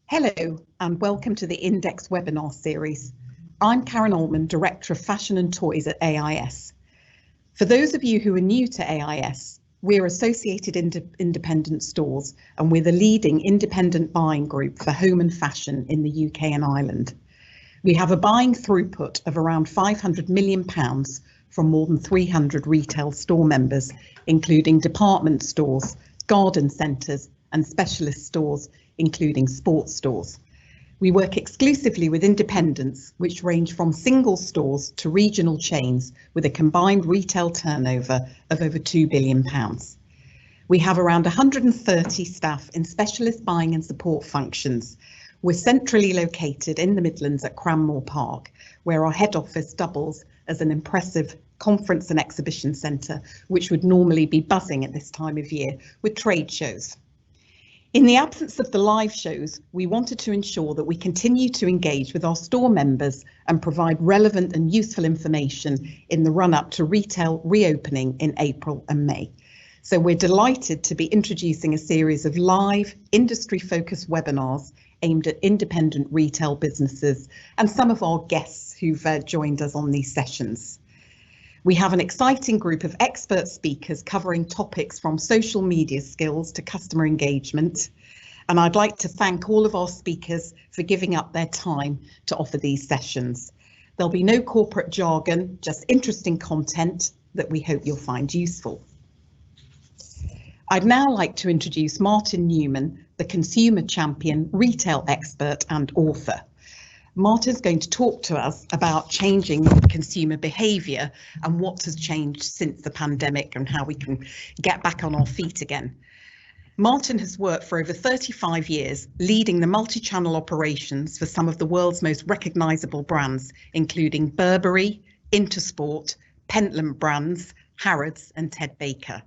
Hello and welcome to the INDX webinar series. I'm Karen Altman, Director of Fashion and Toys at AIS. For those of you who are new to AIS, we're Associated Independent Stores and we're the leading independent buying group for home and fashion in the UK and Ireland. We have a buying throughput of around £500 million from more than 300 retail store members, including department stores, garden centres and specialist stores, including sports stores. We work exclusively with independents, which range from single stores to regional chains with a combined retail turnover of over £2 billion. We have around 130 staff in specialist buying and support functions. We're centrally located in the Midlands at Cranmore Park, where our head office doubles as an impressive conference and exhibition centre, which would normally be buzzing at this time of year with trade shows. In the absence of the live shows, we wanted to ensure that we continue to engage with our store members and provide relevant and useful information in the run-up to retail reopening in April and May. So we're delighted to be introducing a series of live, industry-focused webinars aimed at independent retail businesses and some of our guests who've joined us on these sessions. We have an exciting group of expert speakers covering topics from social media skills to customer engagement. And I'd like to thank all of our speakers for giving up their time to offer these sessions. There'll be no corporate jargon, just interesting content that we hope you'll find useful. I'd now like to introduce Martin Newman, the consumer champion, retail expert and author. Martin's going to talk to us about changing consumer behaviour and what has changed since the pandemic and how we can get back on our feet again. Martin has worked for over 35 years, leading the multi-channel operations for some of the world's most recognisable brands, including Burberry, Intersport, Pentland Brands, Harrods and Ted Baker.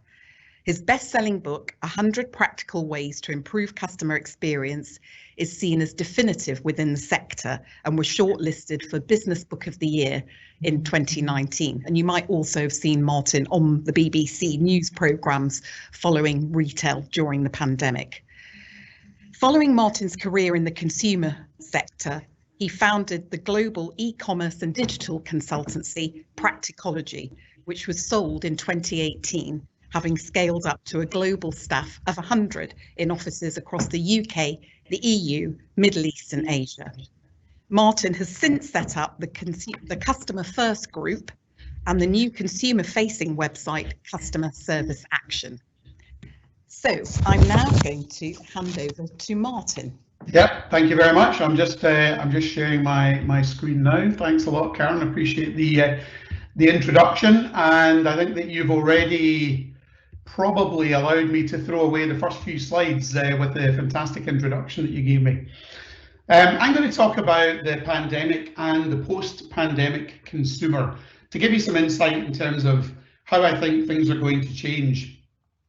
His best-selling book, 100 Practical Ways to Improve Customer Experience, is seen as definitive within the sector and was shortlisted for Business Book of the Year in 2019. And you might also have seen Martin on the BBC news programmes following retail during the pandemic. Following Martin's career in the consumer sector, he founded the global e-commerce and digital consultancy Practicology, which was sold in 2018. Having scaled up to a global staff of 100 in offices across the UK, the EU, Middle East and Asia. Martin has since set up the Customer First Group and the new consumer-facing website, Customer Service Action. So I'm now going to hand over to Martin. Yep, thank you very much. I'm just sharing my screen now. Thanks a lot, Karen. I appreciate the introduction, and I think that you've already probably allowed me to throw away the first few slides with the fantastic introduction that you gave me. I'm going to talk about the pandemic and the post-pandemic consumer to give you some insight in terms of how I think things are going to change.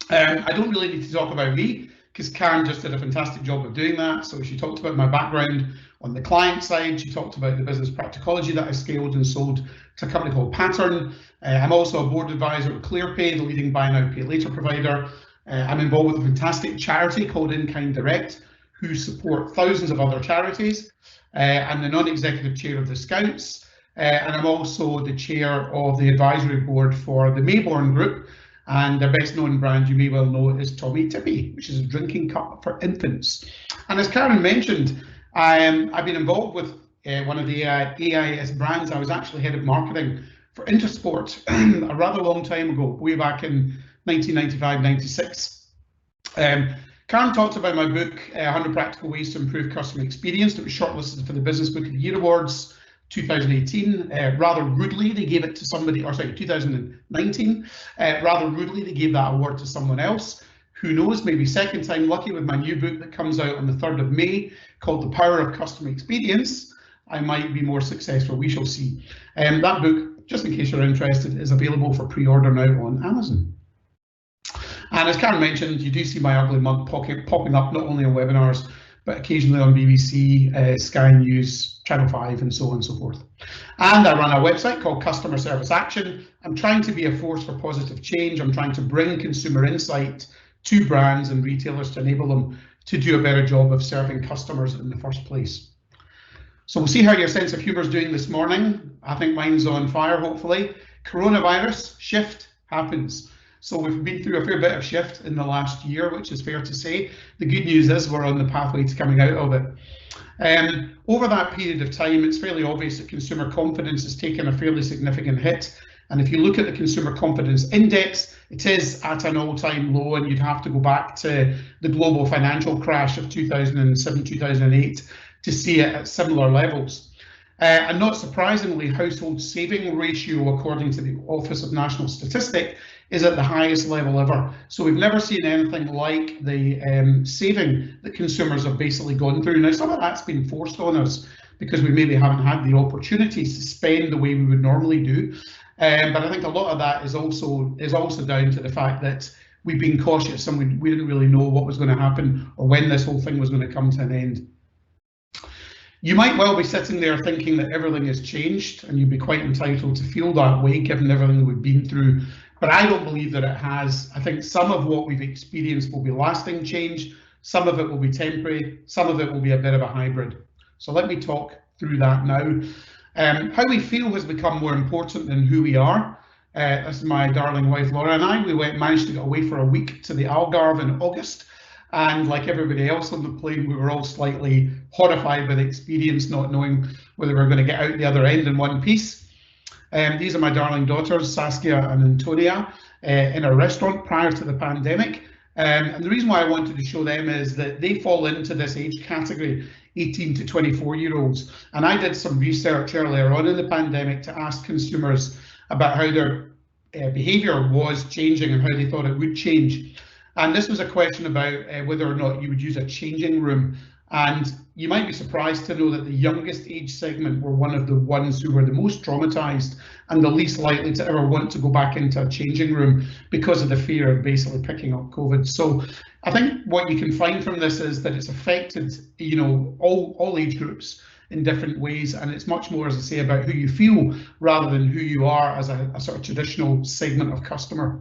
I don't really need to talk about me because Karen just did a fantastic job of doing that. So she talked about my background on the client side. She talked about the business Practicology that I scaled and sold to a company called Pattern. I'm also a board advisor at ClearPay, the leading buy now pay later provider. I'm involved with a fantastic charity called In Kind Direct, who support thousands of other charities. I'm the non-executive chair of the Scouts, and I'm also the chair of the advisory board for the Mayborn Group, and their best known brand you may well know is Tommy Tippy, which is a drinking cup for infants. And as Karen mentioned, I've been involved with one of the AIS brands. I was actually head of marketing for Intersport a rather long time ago, way back in 1995-96. Karen talked about my book, 100 Practical Ways to Improve Customer Experience, that was shortlisted for the Business Book of the Year Awards 2018. Rather rudely, they gave it to somebody, or sorry, 2019. Rather rudely, they gave that award to someone else. Who knows, maybe second time lucky with my new book that comes out on the 3rd of May called The Power of Customer Experience. I might be more successful, we shall see. That book, just in case you're interested, is available for pre-order now on Amazon. And as Karen mentioned, you do see my ugly mug popping up not only on webinars, but occasionally on BBC, Sky News, Channel 5 and so on and so forth. And I run a website called Customer Service Action. I'm trying to be a force for positive change. I'm trying to bring consumer insight to brands and retailers to enable them to do a better job of serving customers in the first place. So we'll see how your sense of humour is doing this morning. I think mine's on fire, hopefully. Coronavirus, shift happens. So we've been through a fair bit of shift in the last year, which is fair to say. The good news is we're on the pathway to coming out of it. Over that period of time, it's fairly obvious that consumer confidence has taken a fairly significant hit. And if you look at the consumer confidence index, it is at an all-time low, and you'd have to go back to the global financial crash of 2007, 2008 to see it at similar levels. And not surprisingly, household saving ratio, according to the Office of National Statistics, is at the highest level ever. So we've never seen anything like the saving that consumers have basically gone through. Now, some of that's been forced on us because we maybe haven't had the opportunities to spend the way we would normally do. But I think a lot of that is also down to the fact that we've been cautious and we didn't really know what was going to happen or when this whole thing was going to come to an end. You might well be sitting there thinking that everything has changed, and you'd be quite entitled to feel that way given everything that we've been through. But I don't believe that it has. I think some of what we've experienced will be lasting change, some of it will be temporary, some of it will be a bit of a hybrid. So let me talk through that now. How we feel has become more important than who we are. This is my darling wife Laura and I. We managed to get away for a week to the Algarve in August. And like everybody else on the plane, we were all slightly horrified by the experience, not knowing whether we were going to get out the other end in one piece. These are my darling daughters, Saskia and Antonia, in a restaurant prior to the pandemic. And the reason why I wanted to show them is that they fall into this age category, 18 to 24-year-olds. And I did some research earlier on in the pandemic to ask consumers about how their behaviour was changing and how they thought it would change. And this was a question about whether or not you would use a changing room. And you might be surprised to know that the youngest age segment were one of the ones who were the most traumatised and the least likely to ever want to go back into a changing room because of the fear of basically picking up COVID. So I think what you can find from this is that it's affected, all age groups in different ways, and it's much more, as I say, about who you feel rather than who you are as a sort of traditional segment of customer.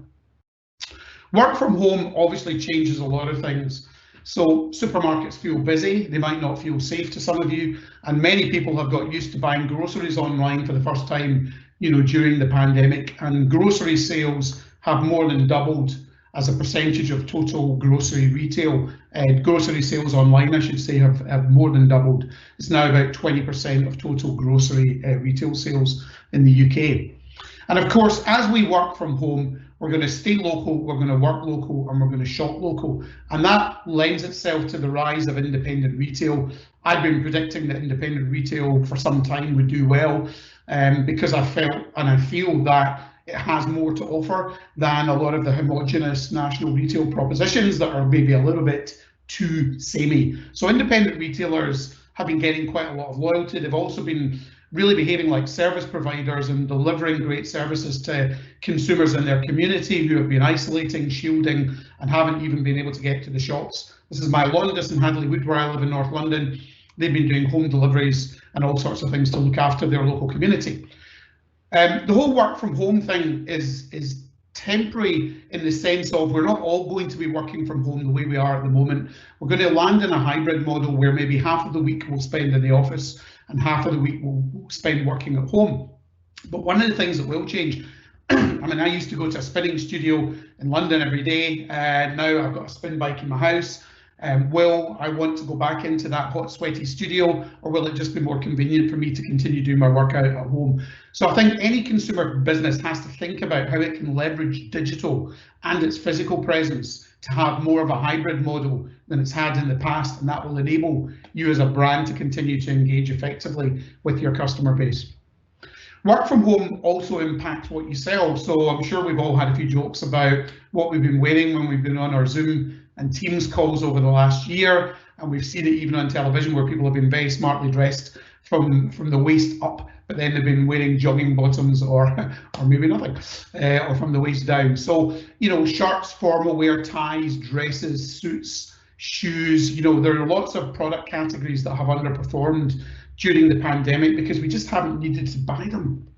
Work from home obviously changes a lot of things. So supermarkets feel busy, they might not feel safe to some of you, and many people have got used to buying groceries online for the first time, during the pandemic, and grocery sales have more than doubled as a percentage of total grocery retail. Grocery sales online, I should say, have more than doubled. It's now about 20% of total grocery retail sales in the UK. And of course, as we work from home, we're going to stay local, we're going to work local, and we're going to shop local. And that lends itself to the rise of independent retail. I've been predicting that independent retail for some time would do well, because I felt and I feel that it has more to offer than a lot of the homogenous national retail propositions that are maybe a little bit too samey. So independent retailers have been getting quite a lot of loyalty. They've also been really behaving like service providers and delivering great services to consumers in their community who have been isolating, shielding, and haven't even been able to get to the shops. This is my longest in Hadley Wood, where I live in North London. They've been doing home deliveries and all sorts of things to look after their local community. The whole work from home thing is temporary in the sense of we're not all going to be working from home the way we are at the moment. We're going to land in a hybrid model where maybe half of the week we'll spend in the office and half of the week we'll spend working at home. But one of the things that will change, I used to go to a spinning studio in London every day. Now I've got a spin bike in my house. Will I want to go back into that hot, sweaty studio, or will it just be more convenient for me to continue doing my workout at home? So I think any consumer business has to think about how it can leverage digital and its physical presence to have more of a hybrid model than it's had in the past, and that will enable you as a brand to continue to engage effectively with your customer base. Work from home also impacts what you sell. So I'm sure we've all had a few jokes about what we've been wearing when we've been on our Zoom and Teams calls over the last year, and we've seen it even on television where people have been very smartly dressed from the waist up, but then they've been wearing jogging bottoms or maybe nothing, or from the waist down. So shirts, formal wear, ties, dresses, suits, shoes. There are lots of product categories that have underperformed during the pandemic because we just haven't needed to buy them.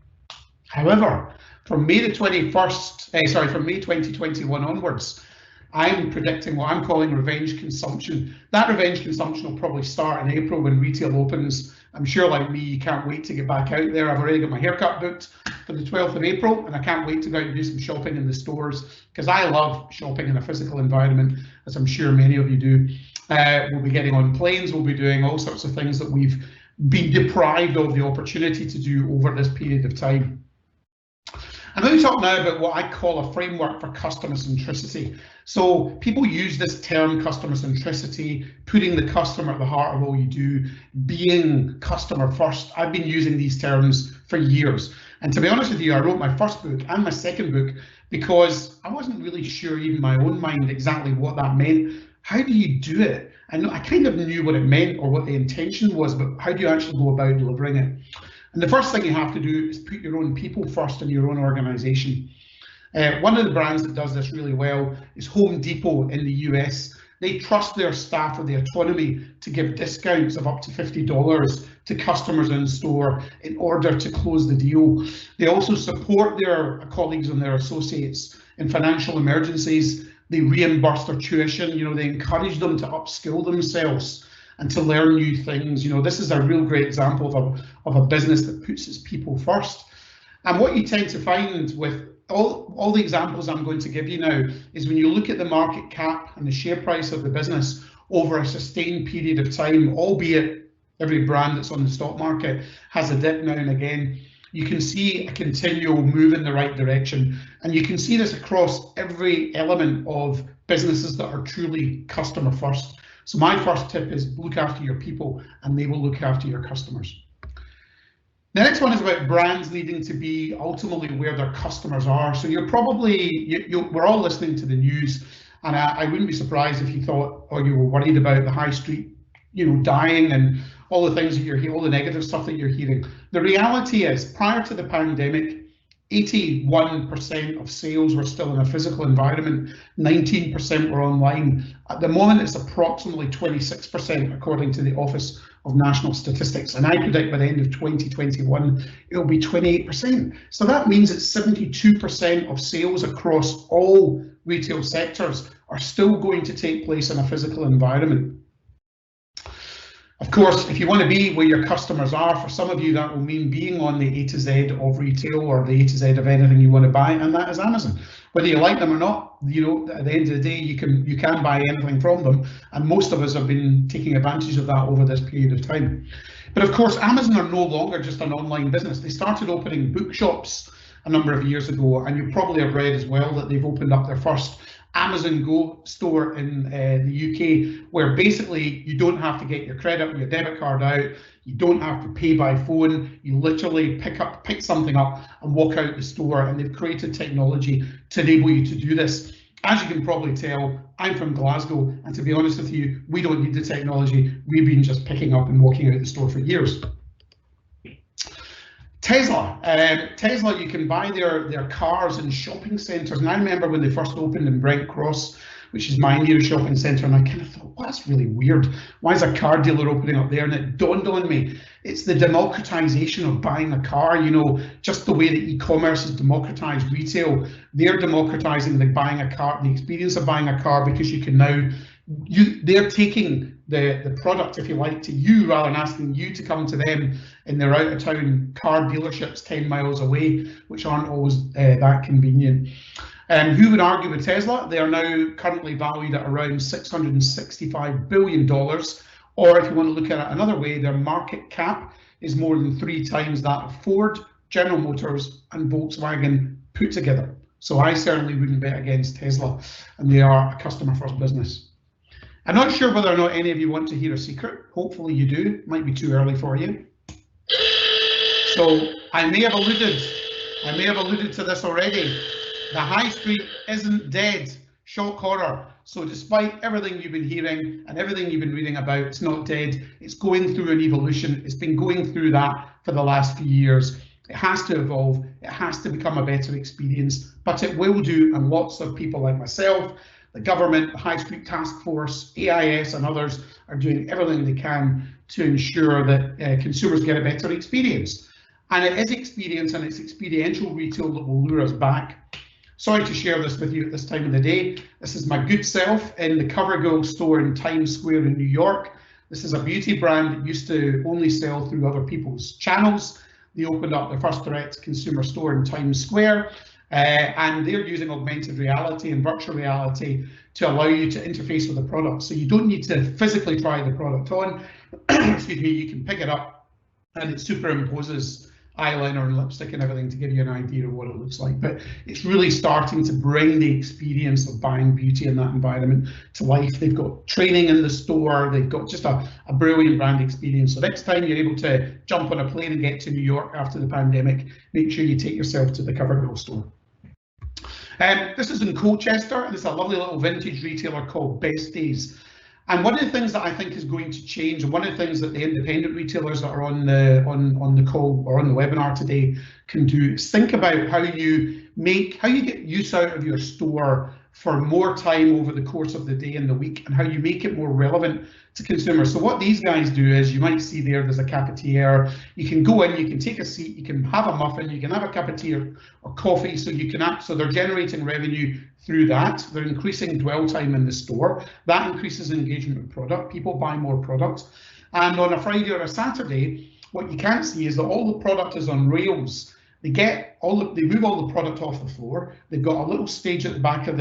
However, from May 2021 onwards, I'm predicting what I'm calling revenge consumption. That revenge consumption will probably start in April when retail opens. I'm sure, like me, you can't wait to get back out there. I've already got my haircut booked for the 12th of April, and I can't wait to go out and do some shopping in the stores, because I love shopping in a physical environment, as I'm sure many of you do. We'll be getting on planes, we'll be doing all sorts of things that we've been deprived of the opportunity to do over this period of time. I'm going to talk now about what I call a framework for customer centricity. So people use this term customer centricity, putting the customer at the heart of all you do, being customer first. I've been using these terms for years. And to be honest with you, I wrote my first book and my second book because I wasn't really sure, even in my own mind, exactly what that meant. How do you do it? I kind of knew what it meant or what the intention was, but how do you actually go about delivering it? And the first thing you have to do is put your own people first in your own organization. One of the brands that does this really well is Home Depot in the US. They trust their staff with the autonomy to give discounts of up to $50 to customers in store in order to close the deal. They also support their colleagues and their associates in financial emergencies. They reimburse their tuition. They encourage them to upskill themselves and to learn new things. This is a real great example of a business that puts its people first. And what you tend to find with all the examples I'm going to give you now is when you look at the market cap and the share price of the business over a sustained period of time, albeit every brand that's on the stock market has a dip now and again, you can see a continual move in the right direction. And you can see this across every element of businesses that are truly customer first. So my first tip is look after your people and they will look after your customers. The next one is about brands needing to be ultimately where their customers are. So you're probably, we're all listening to the news, and I wouldn't be surprised if you thought, or you were worried about the high street, dying and all the things that you're hearing, all the negative stuff that you're hearing. The reality is, prior to the pandemic, 81% of sales were still in a physical environment, 19% were online. At the moment, it's approximately 26%, according to the Office of National Statistics. And I predict by the end of 2021, it'll be 28%. So that means that 72% of sales across all retail sectors are still going to take place in a physical environment. Of course, if you want to be where your customers are, for some of you that will mean being on the A to Z of retail or the A to Z of anything you want to buy, and that is Amazon. Whether you like them or not, at the end of the day, you can buy anything from them, and most of us have been taking advantage of that over this period of time. But of course, Amazon are no longer just an online business. They started opening bookshops a number of years ago, and you probably have read as well that they've opened up their first Amazon Go store in the UK, where basically you don't have to get your credit or your debit card out, you don't have to pay by phone, you literally pick something up and walk out the store, and they've created technology to enable you to do this. As you can probably tell, I'm from Glasgow, and to be honest with you, we don't need the technology. We've been just picking up and walking out the store for years. Tesla, you can buy their cars in shopping centres, and I remember when they first opened in Brent Cross, which is my nearest shopping centre, and I kind of thought, well, that's really weird. Why is a car dealer opening up there? And it dawned on me, it's the democratisation of buying a car. Just the way that e-commerce has democratised retail, they're democratising the experience of buying a car, because you can now, they're taking the product, if you like, to you rather than asking you to come to them in their out-of-town car dealerships 10 miles away, which aren't always that convenient. Who would argue with Tesla? They are now currently valued at around $665 billion, or if you want to look at it another way, their market cap is more than 3 times that of Ford, General Motors and Volkswagen put together. So I certainly wouldn't bet against Tesla, and they are a customer first business. I'm not sure whether or not any of you want to hear a secret. Hopefully you do. It might be too early for you. So I may have alluded to this already. The high street isn't dead. Shock horror. So despite everything you've been hearing and everything you've been reading about, it's not dead. It's going through an evolution. It's been going through that for the last few years. It has to evolve. It has to become a better experience, but it will do. And lots of people like myself, the government, the High Street Task Force, AIS and others are doing everything they can to ensure that consumers get a better experience. And it is experience and it's experiential retail that will lure us back. Sorry to share this with you at this time of the day. This is my good self in the CoverGirl store in Times Square in New York. This is a beauty brand that used to only sell through other people's channels. They opened up their first direct-to-consumer store in Times Square, and they're using augmented reality and virtual reality to allow you to interface with the product. So you don't need to physically try the product on. Excuse me, you can pick it up and it superimposes eyeliner and lipstick and everything to give you an idea of what it looks like. But it's really starting to bring the experience of buying beauty in that environment to life. They've got training in the store. They've got just a brilliant brand experience. So next time you're able to jump on a plane and get to New York after the pandemic, make sure you take yourself to the CoverGirl store. This is in Colchester, and it's a lovely little vintage retailer called Best Days. And one of the things that I think is going to change, and one of the things that the independent retailers that are on the call or on the webinar today can do, is think about how you get use out of your store for more time over the course of the day and the week, and how you make it more relevant to consumers. So what these guys do is, you might see there's a cafetiere. You can go in, you can take a seat, you can have a muffin, you can have a cup of tea or coffee. So they're generating revenue through that. They're increasing dwell time in the store. That increases engagement with product. People buy more products. And on a Friday or a Saturday, what you can't see is that all the product is on rails. They move all the product off the floor. They've got a little stage at the back of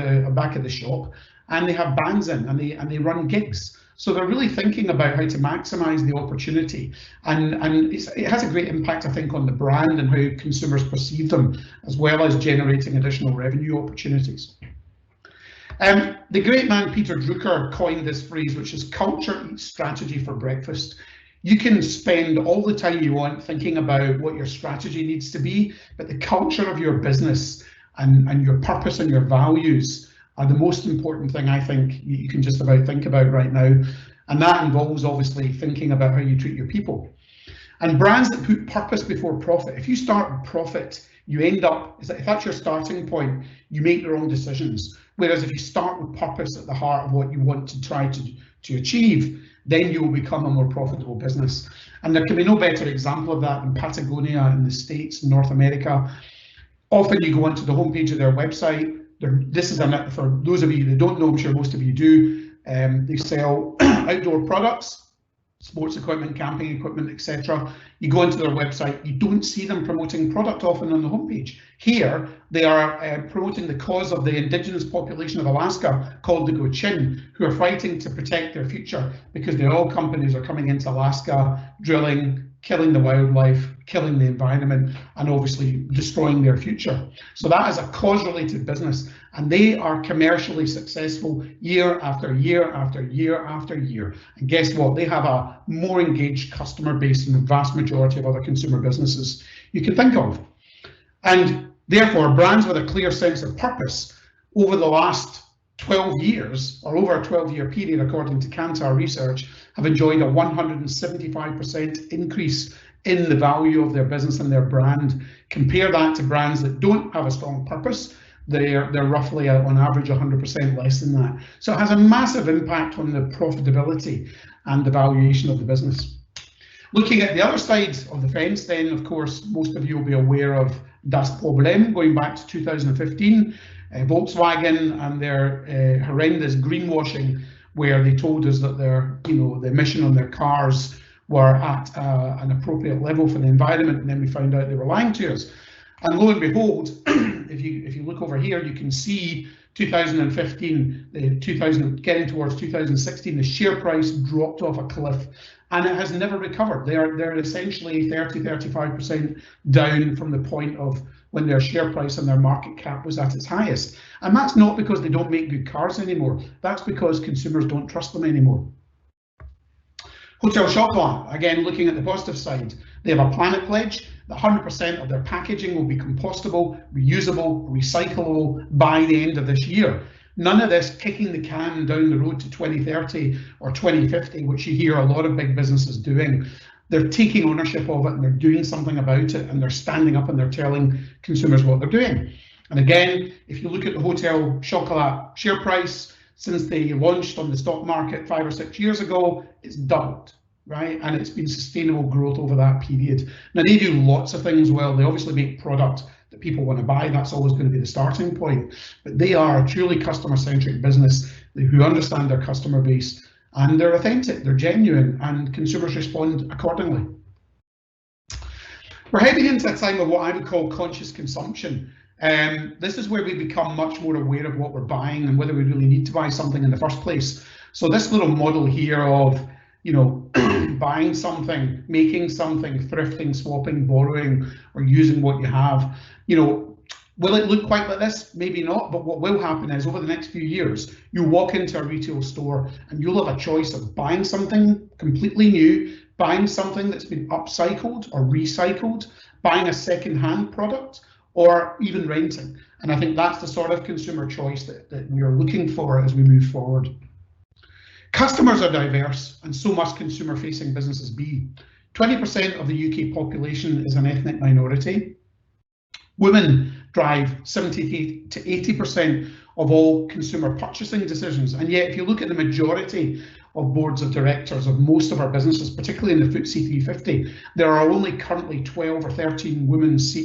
the shop, and they have bands in, and they run gigs. So they're really thinking about how to maximise the opportunity, and it has a great impact, I think, on the brand and how consumers perceive them, as well as generating additional revenue opportunities. The great man Peter Drucker coined this phrase, which is culture eats strategy for breakfast. You can spend all the time you want thinking about what your strategy needs to be, but the culture of your business and your purpose and your values are the most important thing I think you can just about think about right now. And that involves obviously thinking about how you treat your people. And brands that put purpose before profit, if you start with profit, you end up, if that's your starting point, you make the wrong decisions. Whereas if you start with purpose at the heart of what you want to try to achieve, then you will become a more profitable business. And there can be no better example of that than Patagonia in the States, North America. Often you go onto the homepage of their website. This is for those of you that don't know, I'm sure most of you do. They sell outdoor products, sports equipment, camping equipment, etc. You go into their website, you don't see them promoting product often on the homepage. Here, they are promoting the cause of the indigenous population of Alaska called the Gochin, who are fighting to protect their future because the oil companies are coming into Alaska, drilling, killing the wildlife, killing the environment, and obviously destroying their future. So that is a cause-related business, and they are commercially successful year after year after year after year. And guess what? They have a more engaged customer base than the vast majority of other consumer businesses you can think of. And therefore, brands with a clear sense of purpose over the last 12 years, or over a 12-year period, according to Kantar research, have enjoyed a 175% increase in the value of their business and their brand. Compare that to brands that don't have a strong purpose. They're roughly, on average, 100% less than that. So it has a massive impact on the profitability and the valuation of the business. Looking at the other side of the fence, then, of course, most of you will be aware of Das Problem, going back to 2015. Volkswagen and their horrendous greenwashing, where they told us that the emission on their cars were at an appropriate level for the environment, and then we found out they were lying to us. And lo and behold, if you look over here, you can see 2015, getting towards 2016, the share price dropped off a cliff, and it has never recovered. They're essentially 30–35% down from the point of when their share price and their market cap was at its highest. And that's not because they don't make good cars anymore. That's because consumers don't trust them anymore. Hotel Chocolat, again, looking at the positive side, they have a planet pledge that 100% of their packaging will be compostable, reusable, recyclable by the end of this year. None of this kicking the can down the road to 2030 or 2050, which you hear a lot of big businesses doing. They're taking ownership of it, and they're doing something about it, and they're standing up and they're telling consumers what they're doing. And again, if you look at the Hotel Chocolat share price, since they launched on the stock market 5 or 6 years ago, it's doubled, right? And it's been sustainable growth over that period. Now, they do lots of things well. They obviously make product that people want to buy. That's always going to be the starting point. But they are a truly customer-centric business who understand their customer base, and they're authentic, they're genuine, and consumers respond accordingly. We're heading into a time of what I would call conscious consumption. This is where we become much more aware of what we're buying and whether we really need to buy something in the first place. So this little model here of, you know, buying something, making something, thrifting, swapping, borrowing, or using what you have, you know, will it look quite like this? Maybe not, but what will happen is over the next few years, you'll walk into a retail store and you'll have a choice of buying something completely new, buying something that's been upcycled or recycled, buying a second-hand product, or even renting. And I think that's the sort of consumer choice that we are looking for as we move forward. Customers are diverse, and so must consumer-facing businesses be. 20% of the UK population is an ethnic minority. Women drive 70 to 80% of all consumer purchasing decisions, and yet if you look at the majority of boards of directors of most of our businesses, particularly in the FTSE 350, there are only currently 12 or 13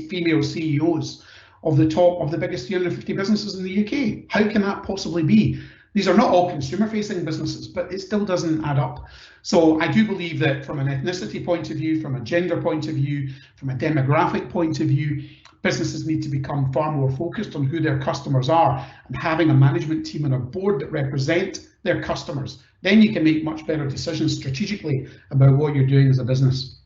female CEOs of the biggest 350 businesses in the UK. How can that possibly be? These are not all consumer-facing businesses, but it still doesn't add up. So I do believe that from an ethnicity point of view, from a gender point of view, from a demographic point of view, businesses need to become far more focused on who their customers are and having a management team and a board that represent their customers. Then you can make much better decisions strategically about what you're doing as a business.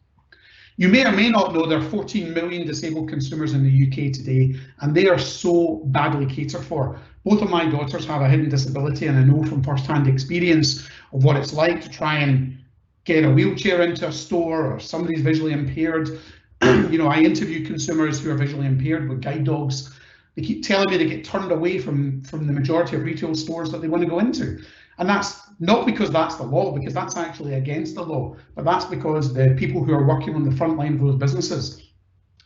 You may or may not know there are 14 million disabled consumers in the UK today, and they are so badly catered for. Both of my daughters have a hidden disability, and I know from first-hand experience of what it's like to try and get a wheelchair into a store, or somebody's visually impaired. You know, I interview consumers who are visually impaired with guide dogs. They keep telling me they get turned away from the majority of retail stores that they want to go into. And that's not because that's the law, because that's actually against the law, but that's because the people who are working on the front line of those businesses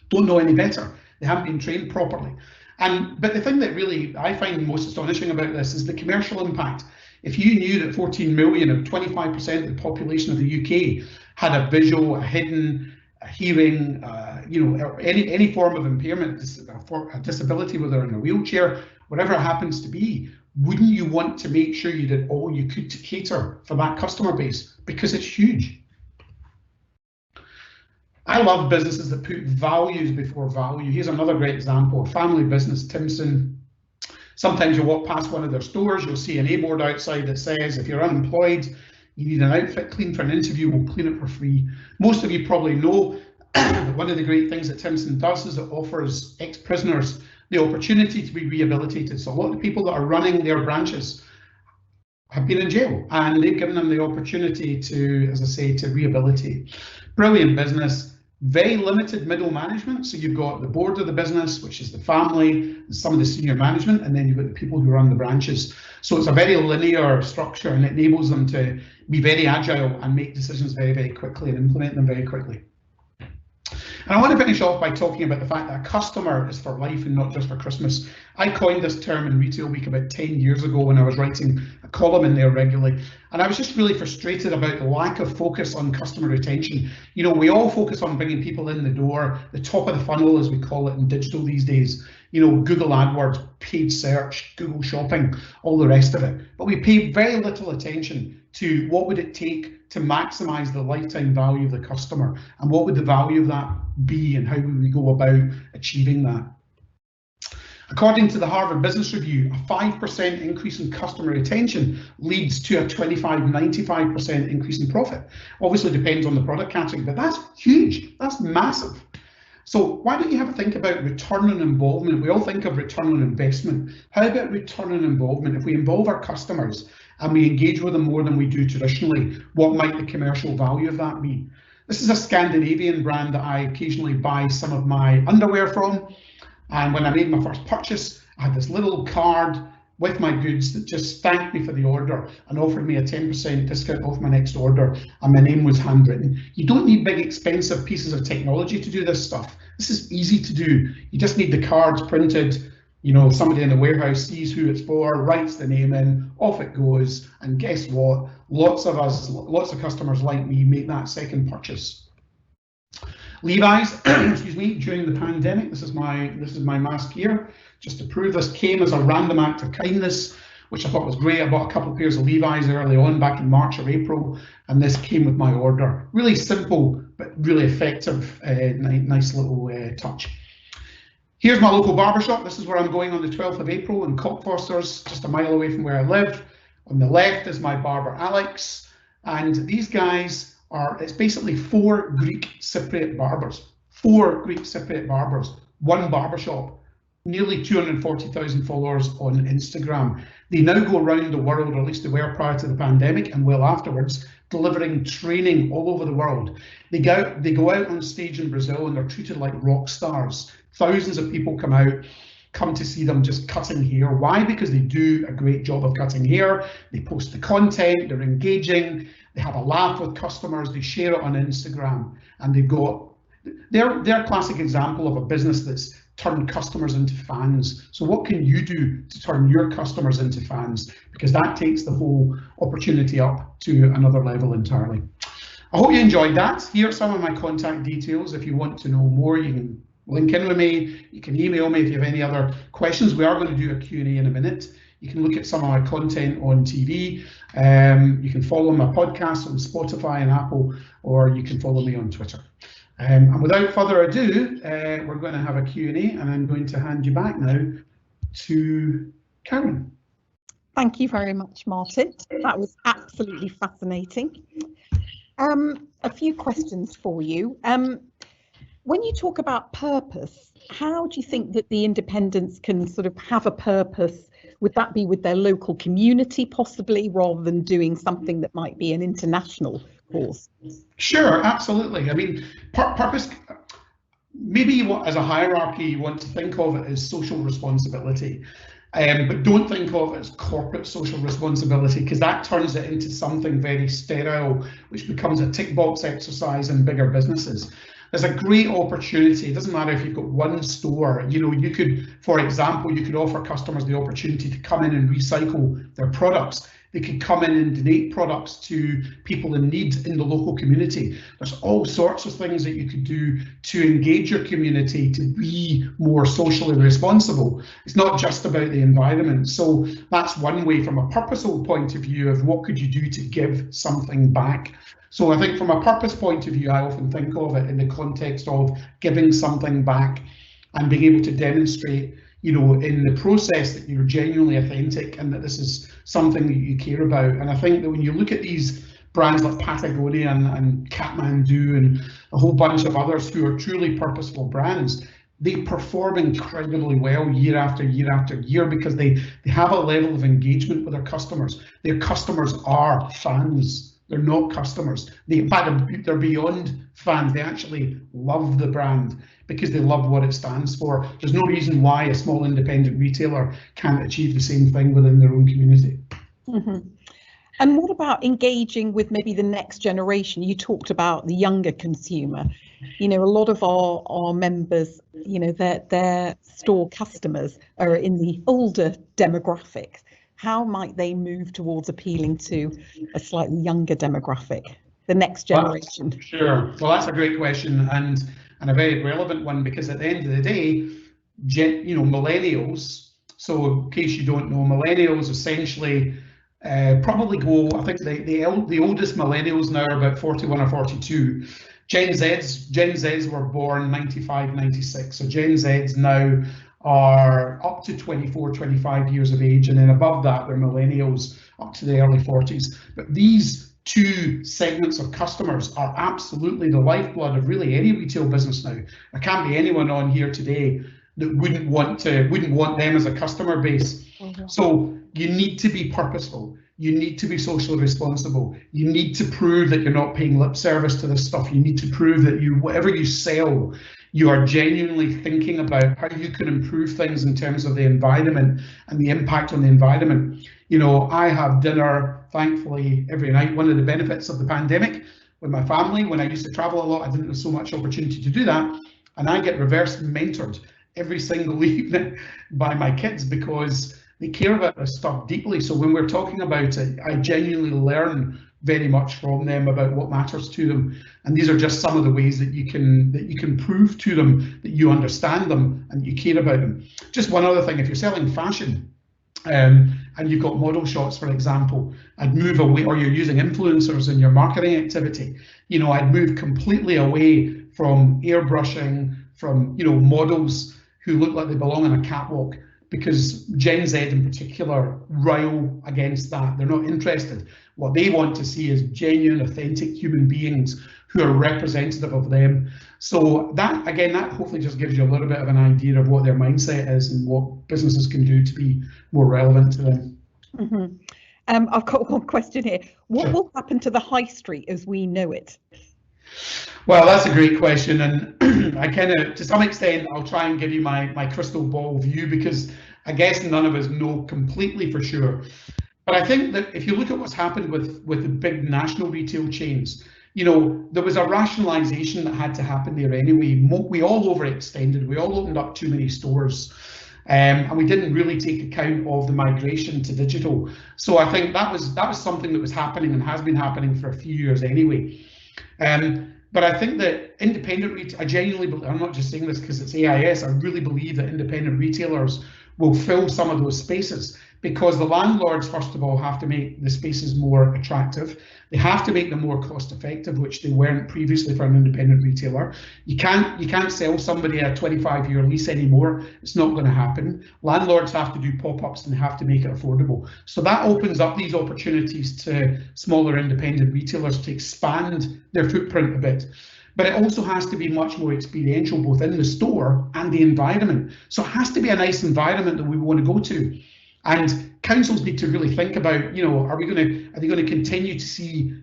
don't know any better. They haven't been trained properly. But the thing that really I find most astonishing about this is the commercial impact. If you knew that 14 million, of 25% of the population of the UK, had a visual, a hidden, a hearing, you know, any form of impairment, a disability, whether in a wheelchair, whatever it happens to be, wouldn't you want to make sure you did all you could to cater for that customer base? Because it's huge. I love businesses that put values before value. Here's another great example, a family business, Timson. Sometimes you'll walk past one of their stores, you'll see an A-board outside that says, if you're unemployed, you need an outfit cleaned for an interview, we'll clean it for free. Most of you probably know that one of the great things that Timson does is it offers ex-prisoners the opportunity to be rehabilitated. So a lot of the people that are running their branches have been in jail, and they've given them the opportunity to, as I say, to rehabilitate. Brilliant business, very limited middle management. So you've got the board of the business, which is the family, and some of the senior management, and then you've got the people who run the branches. So it's a very linear structure, and it enables them to be very agile and make decisions very, very quickly and implement them very quickly. And I want to finish off by talking about the fact that a customer is for life and not just for Christmas. I coined this term in Retail Week about 10 years ago when I was writing a column in there regularly. And I was just really frustrated about the lack of focus on customer retention. You know, we all focus on bringing people in the door, the top of the funnel, as we call it in digital these days. You know, Google AdWords, paid search, Google Shopping, all the rest of it. But we pay very little attention to what would it take to maximize the lifetime value of the customer, and what would the value of that be, and how would we go about achieving that. According to the Harvard Business Review, a 5% increase in customer retention leads to a 95% increase in profit. Obviously depends on the product category, but that's huge, that's massive. So why don't you have a think about return on involvement? We all think of return on investment. How about return on involvement? If we involve our customers and we engage with them more than we do traditionally, what might the commercial value of that be? This is a Scandinavian brand that I occasionally buy some of my underwear from. And when I made my first purchase, I had this little card with my goods that just thanked me for the order and offered me a 10% discount off my next order, and my name was handwritten. You don't need big expensive pieces of technology to do this stuff. This is easy to do. You just need the cards printed. You know, somebody in the warehouse sees who it's for, writes the name in, off it goes, and guess what? Lots of customers like me make that second purchase. Levi's, excuse me, during the pandemic. This is my mask here, just to prove this came as a random act of kindness, which I thought was great. I bought a couple of pairs of Levi's early on, back in March or April, and this came with my order. Really simple, but really effective, nice little touch. Here's my local barbershop. This is where I'm going on the 12th of April in Cockfosters, just a mile away from where I live. On the left is my barber Alex, and these guys it's basically 4 Greek Cypriot barbers. 4 Greek Cypriot barbers, one barbershop, nearly 240,000 followers on Instagram. They now go around the world, or at least they were prior to the pandemic and well afterwards, delivering training all over the world. They go out on stage in Brazil and they're treated like rock stars. Thousands of people come to see them just cutting hair. Why? Because they do a great job of cutting hair. They post the content, they're engaging, they have a laugh with customers, they share it on Instagram, and they're a classic example of a business that's turned customers into fans. So what can you do to turn your customers into fans? Because that takes the whole opportunity up to another level entirely. I hope you enjoyed that. Here are some of my contact details. If you want to know more, you can link in with me. You can email me if you have any other questions. We are going to do a Q&A in a minute. You can look at some of my content on TV. You can follow my podcast on Spotify and Apple, or you can follow me on Twitter. And without further ado, we're going to have a Q&A, and I'm going to hand you back now to Karen. Thank you very much, Martin. That was absolutely fascinating. A few questions for you. When you talk about purpose, how do you think that the independents can sort of have a purpose? Would that be with their local community possibly, rather than doing something that might be an international cause? Sure, absolutely. I mean, purpose, maybe as a hierarchy, you want to think of it as social responsibility, but don't think of it as corporate social responsibility, because that turns it into something very sterile, which becomes a tick box exercise in bigger businesses. There's a great opportunity. It doesn't matter if you've got one store. You know, you could, for example, you could offer customers the opportunity to come in and recycle their products. They could come in and donate products to people in need in the local community. There's all sorts of things that you could do to engage your community to be more socially responsible. It's not just about the environment. So that's one way, from a purposeful point of view, of what could you do to give something back. So I think from a purpose point of view, I often think of it in the context of giving something back and being able to demonstrate, you know, in the process that you're genuinely authentic and that this is something that you care about. And I think that when you look at these brands like Patagonia and Kathmandu and a whole bunch of others who are truly purposeful brands, they perform incredibly well year after year after year because they have a level of engagement with their customers. Their customers are fans. They're not customers. In fact, they're beyond fans. They actually love the brand because they love what it stands for. There's no reason why a small independent retailer can't achieve the same thing within their own community. Mm-hmm. And what about engaging with maybe the next generation? You talked about the younger consumer. You know, a lot of our members, you know, their store customers are in the older demographic. How might they move towards appealing to a slightly younger demographic, the next generation? Sure. Well, that's a great question and a very relevant one, because at the end of the day, you know, millennials. So in case you don't know, millennials essentially probably go, I think the oldest millennials now are about 41 or 42. Gen Zs were born 95, 96. So Gen Zs now are up to 24, 25 years of age, and then above that they're millennials up to the early 40s. But these two segments of customers are absolutely the lifeblood of really any retail business now. There can't be anyone on here today that wouldn't want them as a customer base. Mm-hmm. So you need to be purposeful. You need to be socially responsible. You need to prove that you're not paying lip service to this stuff. You need to prove that whatever you sell, you are genuinely thinking about how you can improve things in terms of the environment and the impact on the environment. You know, I have dinner, thankfully, every night. One of the benefits of the pandemic with my family, when I used to travel a lot, I didn't have so much opportunity to do that. And I get reverse mentored every single evening by my kids because they care about this stuff deeply. So when we're talking about it, I genuinely learn very much from them about what matters to them. And these are just some of the ways that you can prove to them that you understand them and you care about them. Just one other thing, if you're selling fashion, and you've got model shots, for example, I'd move away, or you're using influencers in your marketing activity, I'd move completely away from airbrushing, from models who look like they belong on a catwalk, because Gen Z in particular rile against that. They're not interested. What they want to see is genuine, authentic human beings who are representative of them. So that, again, that hopefully just gives you a little bit of an idea of what their mindset is and what businesses can do to be more relevant to them. Mm-hmm. I've got one question here. What will happen to the high street as we know it? Well, that's a great question, and I kind of, to some extent, I'll try and give you my crystal ball view, because I guess none of us know completely for sure. But I think that if you look at what's happened with the big national retail chains, there was a rationalization that had to happen there anyway. We all overextended, we all opened up too many stores, and we didn't really take account of the migration to digital. So I think that was something that was happening and has been happening for a few years anyway. But I think that independent retail, I genuinely believe, I'm not just saying this because it's AIS, I really believe that independent retailers will fill some of those spaces, because the landlords, first of all, have to make the spaces more attractive. They have to make them more cost effective, which they weren't previously for an independent retailer. You can't sell somebody a 25-year lease anymore. It's not going to happen. Landlords have to do pop-ups and they have to make it affordable. So that opens up these opportunities to smaller independent retailers to expand their footprint a bit. But it also has to be much more experiential, both in the store and the environment. So it has to be a nice environment that we want to go to. And councils need to really think about, are they going to continue to see,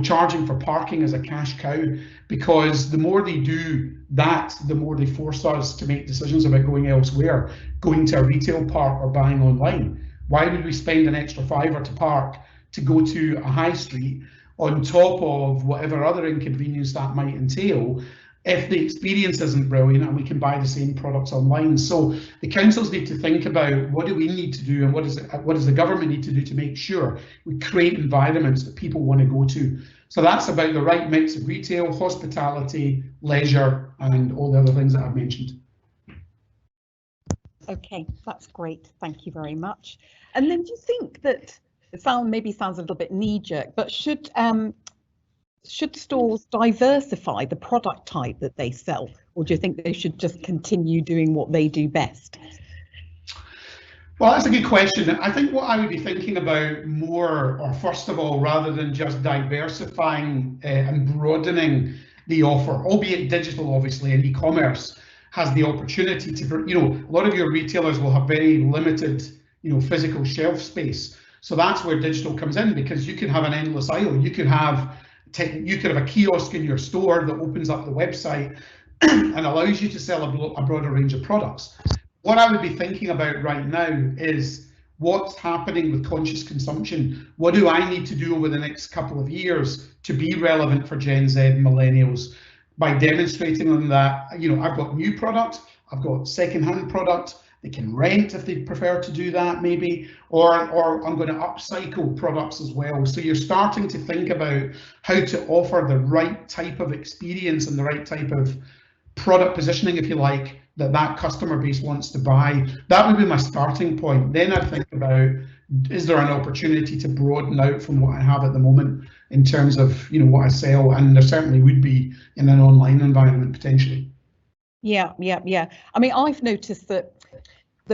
charging for parking as a cash cow? Because the more they do that, the more they force us to make decisions about going elsewhere, going to a retail park or buying online. Why would we spend an extra £5 to park to go to a high street on top of whatever other inconvenience that might entail, if the experience isn't brilliant and we can buy the same products online? So the councils need to think about, what do we need to do, and what does the government need to do to make sure we create environments that people want to go to? So that's about the right mix of retail, hospitality, leisure, and all the other things that I've mentioned. Okay, that's great. Thank you very much. And then, do you think that it sounds a little bit knee-jerk, but should stores diversify the product type that they sell, or do you think they should just continue doing what they do best? Well, that's a good question. I think what I would be thinking about more, or first of all, rather than just diversifying and broadening the offer, albeit digital, obviously, and e-commerce has the opportunity to, a lot of your retailers will have very limited, physical shelf space. So that's where digital comes in, because you could have an endless aisle. You could have a kiosk in your store that opens up the website and allows you to sell a broader range of products. What I would be thinking about right now is what's happening with conscious consumption. What do I need to do over the next couple of years to be relevant for Gen Z and millennials, by demonstrating them that, I've got new product, I've got secondhand product, they can rent if they prefer to do that, maybe, or I'm going to upcycle products as well. So you're starting to think about how to offer the right type of experience and the right type of product positioning, if you like, that customer base wants to buy. That would be my starting point. Then I'd think about, is there an opportunity to broaden out from what I have at the moment in terms of, what I sell? And there certainly would be in an online environment potentially. Yeah. I mean, I've noticed that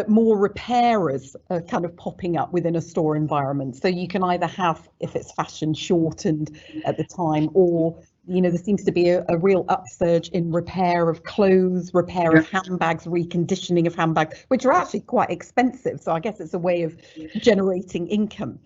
more repairers are kind of popping up within a store environment. So you can either have, if it's fashion, shortened at the time, or there seems to be a real upsurge in repair of clothes, repair of handbags, reconditioning of handbags, which are actually quite expensive. So I guess it's a way of generating income.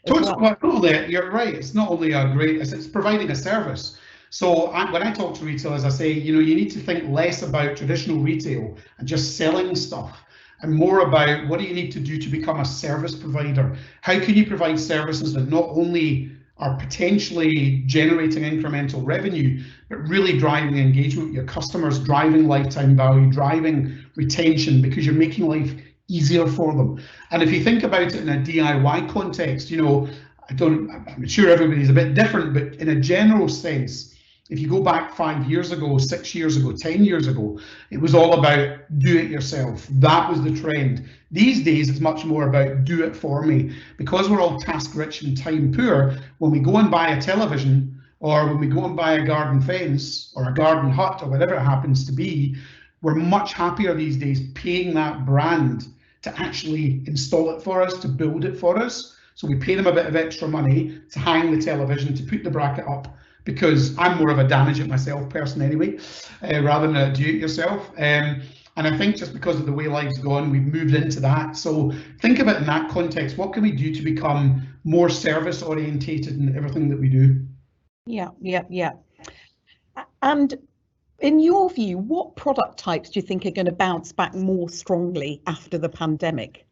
Totally, you're right. It's not only it's providing a service. So when I talk to retailers, I say, you need to think less about traditional retail and just selling stuff, and more about what do you need to do to become a service provider? How can you provide services that not only are potentially generating incremental revenue, but really driving engagement with your customers, driving lifetime value, driving retention, because you're making life easier for them. And if you think about it in a DIY context, I'm sure everybody's a bit different, but in a general sense, if you go back 5 years ago, 6 years ago, 10 years ago, it was all about do it yourself. That was the trend. These days, it's much more about do it for me. Because we're all task rich and time poor, when we go and buy a television, or when we go and buy a garden fence or a garden hut or whatever it happens to be, we're much happier these days paying that brand to actually install it for us, to build it for us. So we pay them a bit of extra money to hang the television, to put the bracket up, because I'm more of a damage it myself person anyway, rather than a do it yourself. And I think just because of the way life's gone, we've moved into that. So think of it in that context. What can we do to become more service orientated in everything that we do? Yeah. And in your view, what product types do you think are going to bounce back more strongly after the pandemic?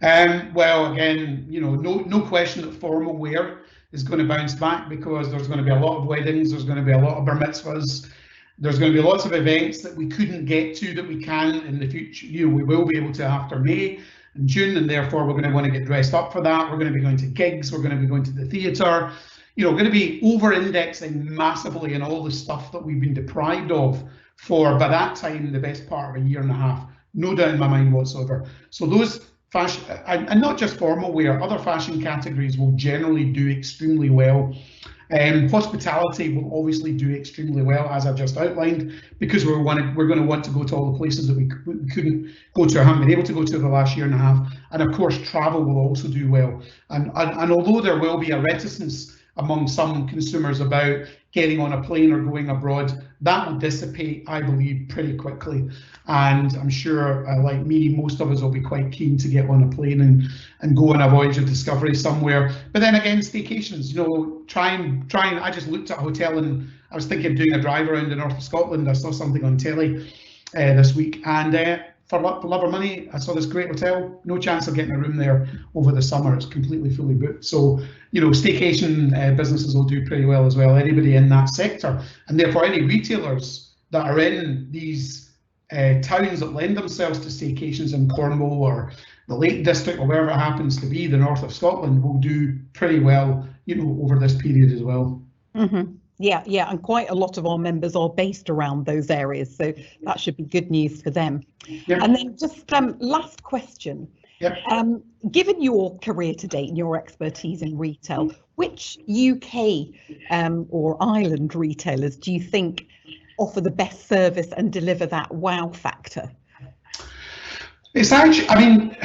Well, again, no question that formal wear is going to bounce back, because there's going to be a lot of weddings, there's going to be a lot of bar mitzvahs, there's going to be lots of events that we couldn't get to that we can in the future. We will be able to after May and June, and therefore we're going to want to get dressed up for that. We're going to be going to gigs, we're going to be going to the theatre, going to be over-indexing massively in all the stuff that we've been deprived of for, by that time, the best part of a year and a half. No doubt in my mind whatsoever. So those fashion, and not just formal wear, other fashion categories will generally do extremely well. Hospitality will obviously do extremely well, as I've just outlined, because we're going to want to go to all the places that we couldn't go to or haven't been able to go to the last year and a half. And of course, travel will also do well. And although there will be a reticence among some consumers about getting on a plane or going abroad, that will dissipate, I believe, pretty quickly. And I'm sure, like me, most of us will be quite keen to get on a plane and go on a voyage of discovery somewhere. But then again, staycations, trying. I just looked at a hotel and I was thinking of doing a drive around the north of Scotland. I saw something on telly this week, and for love or money, I saw this great hotel. No chance of getting a room there over the summer. It's completely fully booked. So, staycation businesses will do pretty well as well. Anybody in that sector, and therefore any retailers that are in these towns that lend themselves to staycations in Cornwall or the Lake District or wherever it happens to be, the north of Scotland, will do pretty well, over this period as well. Mm-hmm. Yeah, and quite a lot of our members are based around those areas, so that should be good news for them. Yeah. And then just last question. Yeah. Given your career to date and your expertise in retail, which UK or Ireland retailers do you think offer the best service and deliver that wow factor? It's actually, I mean,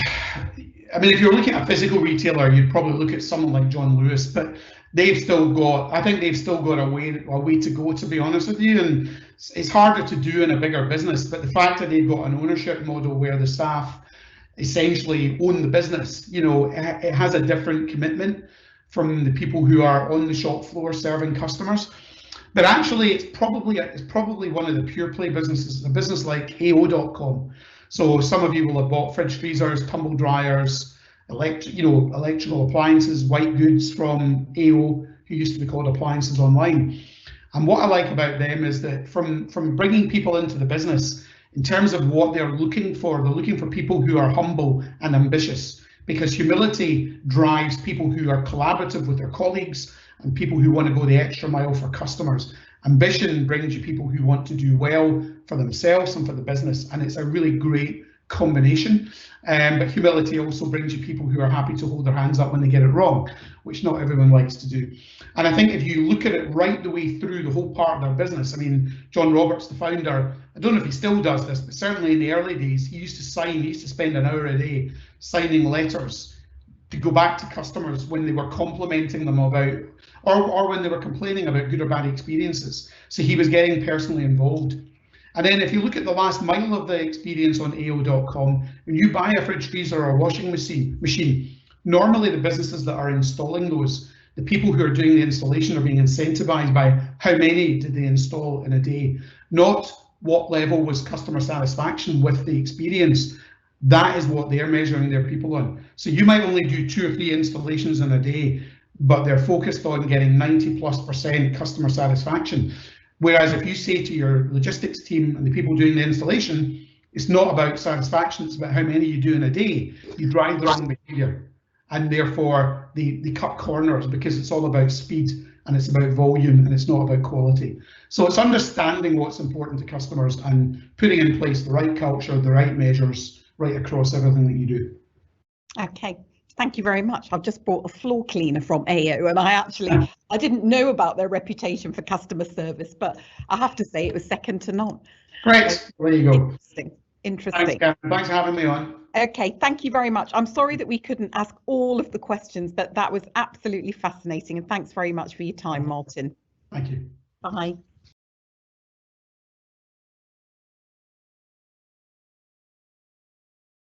if you're looking at a physical retailer, you'd probably look at someone like John Lewis, but I think they've still got a way to go, to be honest with you. And it's harder to do in a bigger business, but the fact that they've got an ownership model where the staff essentially own the business, it has a different commitment from the people who are on the shop floor serving customers. But actually, it's probably one of the pure play businesses, a business like AO.com. So some of you will have bought fridge freezers, tumble dryers, electrical appliances, white goods from AO, who used to be called Appliances Online. And what I like about them is that from bringing people into the business, in terms of what they're looking for people who are humble and ambitious, because humility drives people who are collaborative with their colleagues and people who want to go the extra mile for customers. Ambition brings you people who want to do well for themselves and for the business, and it's a really great combination. But humility also brings you people who are happy to hold their hands up when they get it wrong, which not everyone likes to do. And I think if you look at it right the way through the whole part of their business, I mean, John Roberts, the founder, I don't know if he still does this, but certainly in the early days, he used to spend an hour a day signing letters to go back to customers when they were complimenting them about, or when they were complaining about good or bad experiences. So he was getting personally involved. And then if you look at the last mile of the experience on AO.com, when you buy a fridge freezer or a washing machine, normally the businesses that are installing those, the people who are doing the installation are being incentivized by how many did they install in a day, not what level was customer satisfaction with the experience. That is what they're measuring their people on. So you might only do 2 or 3 installations in a day, but they're focused on getting 90+% customer satisfaction. Whereas if you say to your logistics team and the people doing the installation, it's not about satisfaction, it's about how many you do in a day, you drive the wrong behavior. and therefore they cut corners because it's all about speed and it's about volume and it's not about quality. So it's understanding what's important to customers and putting in place the right culture, the right measures right across everything that you do. Okay, thank you very much. I've just bought a floor cleaner from AO, and I didn't know about their reputation for customer service, but I have to say it was second to none. Great, So, there you go. Interesting. Thanks, Karen. Thanks for having me on. Okay, thank you very much. I'm sorry that we couldn't ask all of the questions, but that was absolutely fascinating. And thanks very much for your time, Martin. Thank you. Bye.